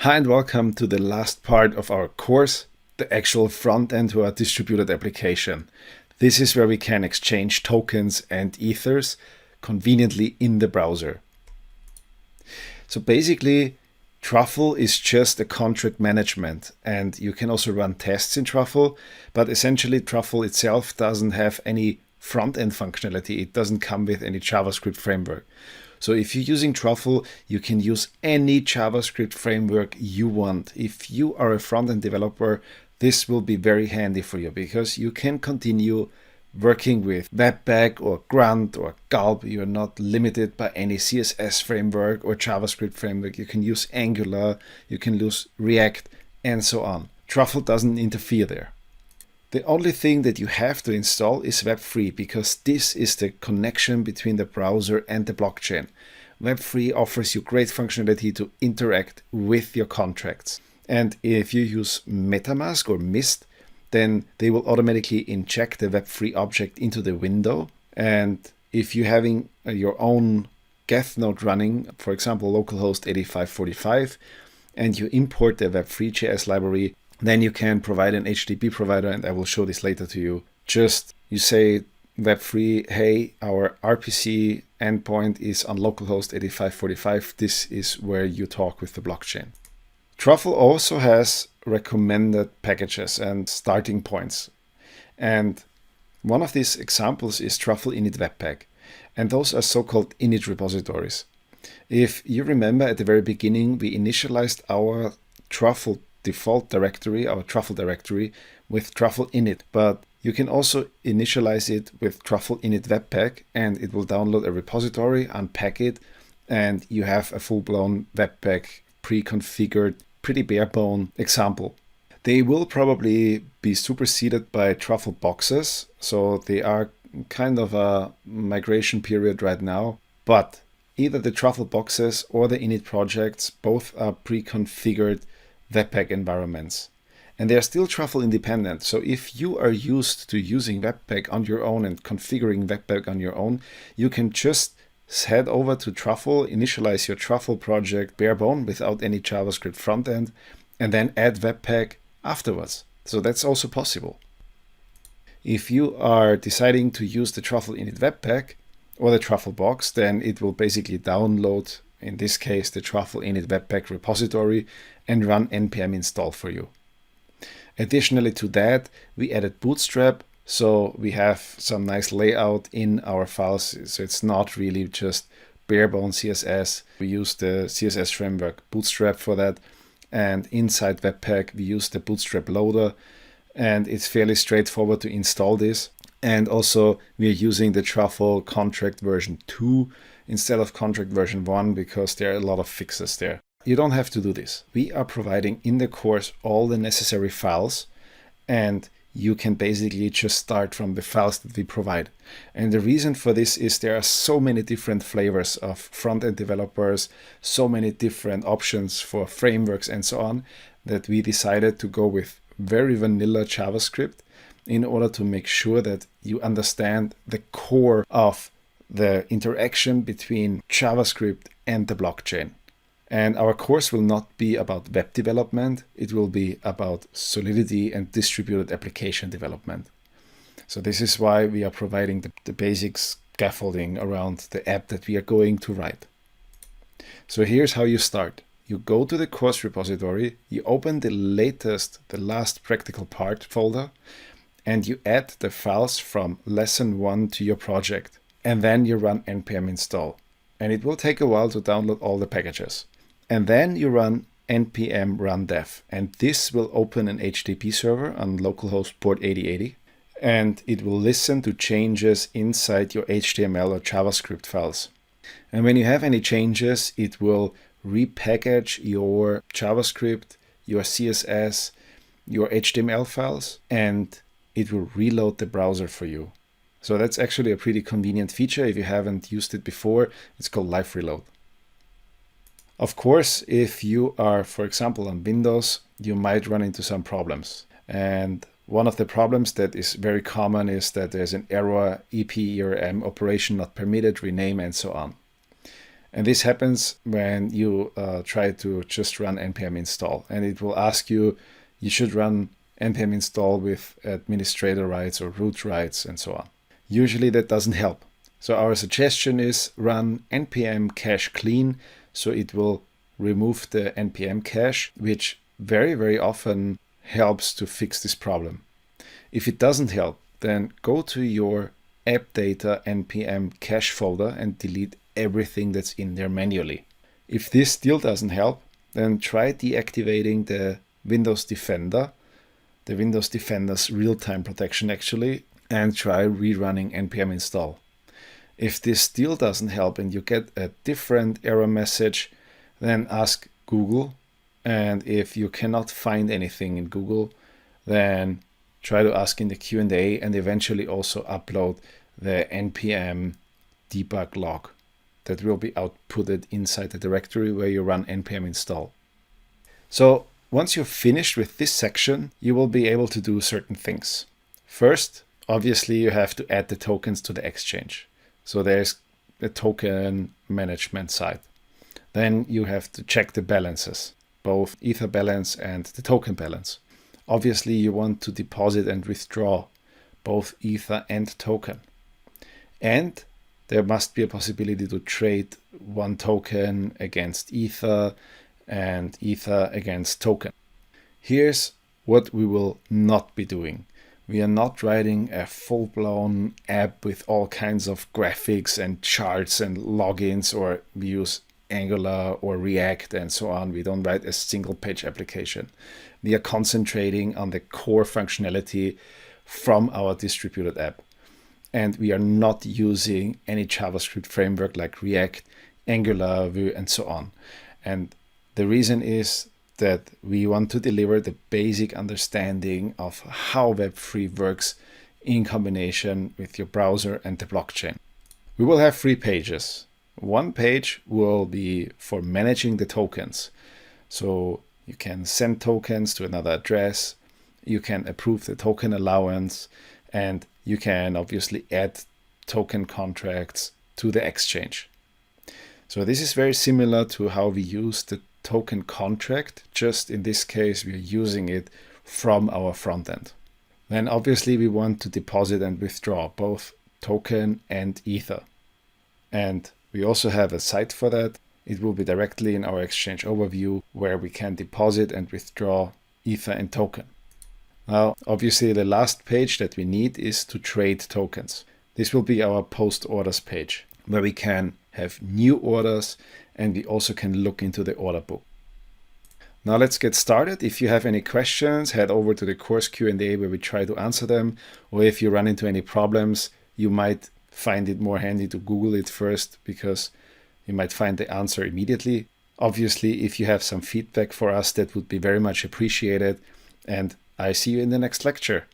Hi and welcome to the last part of our course, the actual front end to our distributed application. This is where we can exchange tokens and ethers conveniently in the browser. So basically, Truffle is just a contract management, and you can also run tests in Truffle, but essentially Truffle itself doesn't have any front-end functionality. It doesn't come with any JavaScript framework. So if you're using Truffle, you can use any JavaScript framework you want. If you are a front-end developer, this will be very handy for you because you can continue working with Webpack or Grunt or Gulp. You're not limited by any CSS framework or JavaScript framework. You can use Angular, you can use React, and so on. Truffle doesn't interfere there. The only thing that you have to install is Web3 because this is the connection between the browser and the blockchain. Web3 offers you great functionality to interact with your contracts. And if you use MetaMask or Mist, then they will automatically inject the Web3 object into the window. And if you're having your own Geth node running, for example, localhost 8545, and you import the Web3.js library, then you can provide an HTTP provider, and I will show this later to you. Just you say Web3, hey, our RPC endpoint is on localhost 8545. This is where you talk with the blockchain. Truffle also has recommended packages and starting points. And one of these examples is Truffle init Webpack. And those are so-called init repositories. If you remember at the very beginning, we initialized our Truffle default directory, our Truffle directory, with Truffle init. But you can also initialize it with Truffle init Webpack, and it will download a repository, unpack it, and you have a full-blown Webpack pre-configured, pretty bare-bone example. They will probably be superseded by Truffle boxes, so they are kind of a migration period right now. But either the Truffle boxes or the init projects, both are pre-configured Webpack environments. And they are still Truffle independent. So if you are used to using Webpack on your own and configuring Webpack on your own, you can just head over to Truffle, initialize your Truffle project barebone without any JavaScript front end, and then add Webpack afterwards. So that's also possible. If you are deciding to use the Truffle init Webpack or the Truffle box, then it will basically download, in this case, the Truffle init Webpack repository and run npm install for you. Additionally to that, we added Bootstrap, so we have some nice layout in our files. So it's not really just barebone CSS. We use the CSS framework Bootstrap for that. And inside Webpack, we use the Bootstrap loader. And it's fairly straightforward to install this. And also, we are using the Truffle contract version 2 instead of contract version 1 because there are a lot of fixes there. You don't have to do this. We are providing in the course all the necessary files, and you can basically just start from the files that we provide. And the reason for this is there are so many different flavors of front-end developers, so many different options for frameworks and so on, that we decided to go with very vanilla JavaScript in order to make sure that you understand the core of the interaction between JavaScript and the blockchain. And our course will not be about web development. It will be about Solidity and distributed application development. So this is why we are providing the basic scaffolding around the app that we are going to write. So here's how you start. You go to the course repository, you open the last practical part folder, and you add the files from lesson 1 to your project. And then you run npm install. And it will take a while to download all the packages. And then you run npm run dev. And this will open an HTTP server on localhost port 8080. And it will listen to changes inside your HTML or JavaScript files. And when you have any changes, it will repackage your JavaScript, your CSS, your HTML files, and it will reload the browser for you. So that's actually a pretty convenient feature. If you haven't used it before, it's called Live Reload. Of course, if you are, for example, on Windows, you might run into some problems. And one of the problems that is very common is that there's an error, EPERM operation not permitted, rename, and so on. And this happens when you try to just run npm install, and it will ask you, you should run npm install with administrator rights or root rights and so on. Usually that doesn't help. So our suggestion is run npm cache clean, so it will remove the npm cache, which very, very often helps to fix this problem. If it doesn't help, then go to your app data npm cache folder and delete everything that's in there manually. If this still doesn't help, then try deactivating the Windows Defender, the Windows Defender's real-time protection actually, and try rerunning npm install. If this still doesn't help and you get a different error message, then ask Google. And if you cannot find anything in Google, then try to ask in the Q&A and eventually also upload the npm debug log that will be outputted inside the directory where you run npm install. So once you're finished with this section, you will be able to do certain things. First, obviously, you have to add the tokens to the exchange. So there's the token management side. Then you have to check the balances, both Ether balance and the token balance. Obviously, you want to deposit and withdraw both Ether and token. And there must be a possibility to trade one token against Ether and Ether against token. Here's what we will not be doing. We are not writing a full-blown app with all kinds of graphics and charts and logins, or we use Angular or React and so on. We don't write a single-page application. We are concentrating on the core functionality from our distributed app. And we are not using any JavaScript framework like React, Angular, Vue, and so on. And the reason is that we want to deliver the basic understanding of how Web3 works in combination with your browser and the blockchain. We will have 3 pages. One page will be for managing the tokens. So you can send tokens to another address, you can approve the token allowance, and you can obviously add token contracts to the exchange. So this is very similar to how we use the token contract, just in this case we are using it from our front end. Then obviously we want to deposit and withdraw both token and Ether. And we also have a site for that. It will be directly in our exchange overview where we can deposit and withdraw Ether and token. Now, obviously the last page that we need is to trade tokens. This will be our post orders page where we can have new orders and we also can look into the order book. Now let's get started. If you have any questions, head over to the course Q&A where we try to answer them. Or if you run into any problems, you might find it more handy to Google it first because you might find the answer immediately. Obviously, if you have some feedback for us, that would be very much appreciated. And I see you in the next lecture.